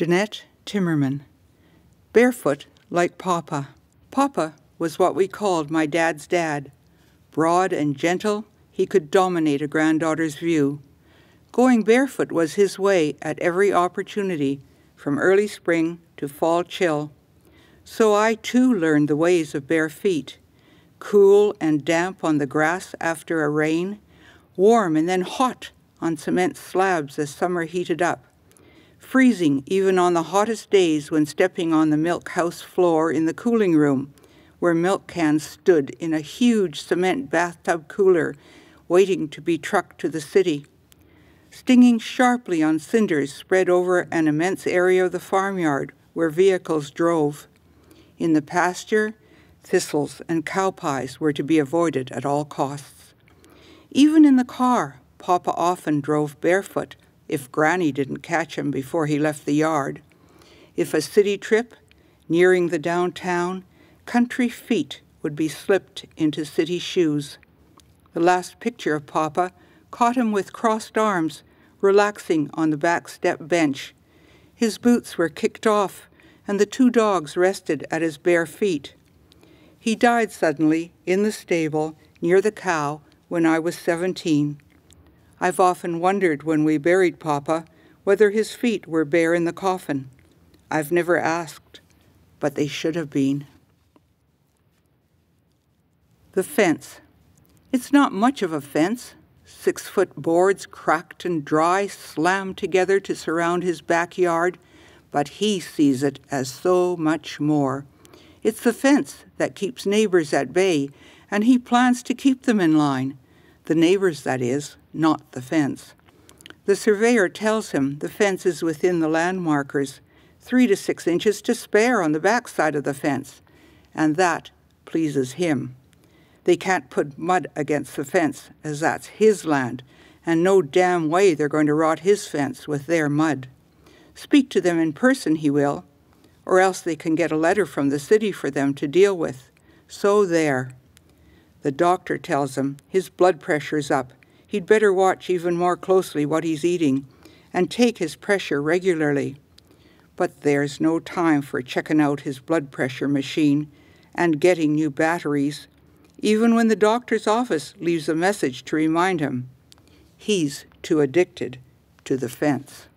Jeannette, Timmerman. Barefoot like Papa. Papa was what we called my dad's dad. Broad and gentle, he could dominate a granddaughter's view. Going barefoot was his way at every opportunity, from early spring to fall chill. So I too learned the ways of bare feet. Cool and damp on the grass after a rain, warm and then hot on cement slabs as summer heated up. Freezing even on the hottest days when stepping on the milk house floor in the cooling room, where milk cans stood in a huge cement bathtub cooler, waiting to be trucked to the city. Stinging sharply on cinders spread over an immense area of the farmyard where vehicles drove. In the pasture, thistles and cow pies were to be avoided at all costs. Even in the car, Papa often drove barefoot, if Granny didn't catch him before he left the yard. If a city trip, nearing the downtown, country feet would be slipped into city shoes. The last picture of Papa caught him with crossed arms, relaxing on the back step bench. His boots were kicked off, and the two dogs rested at his bare feet. He died suddenly in the stable near the cow when I was 17. I've often wondered when we buried Papa whether his feet were bare in the coffin. I've never asked, but they should have been. The fence. It's not much of a fence. 6-foot boards, cracked and dry, slammed together to surround his backyard, but he sees it as so much more. It's the fence that keeps neighbors at bay, and he plans to keep them in line. The neighbors, that is, not the fence. The surveyor tells him the fence is within the land markers, 3 to 6 inches to spare on the back side of the fence, and that pleases him. They can't put mud against the fence, as that's his land, and no damn way they're going to rot his fence with their mud. Speak to them in person, he will, or else they can get a letter from the city for them to deal with. So there. The doctor tells him his blood pressure's up. He'd better watch even more closely what he's eating and take his pressure regularly. But there's no time for checking out his blood pressure machine and getting new batteries, even when the doctor's office leaves a message to remind him. He's too addicted to the fence.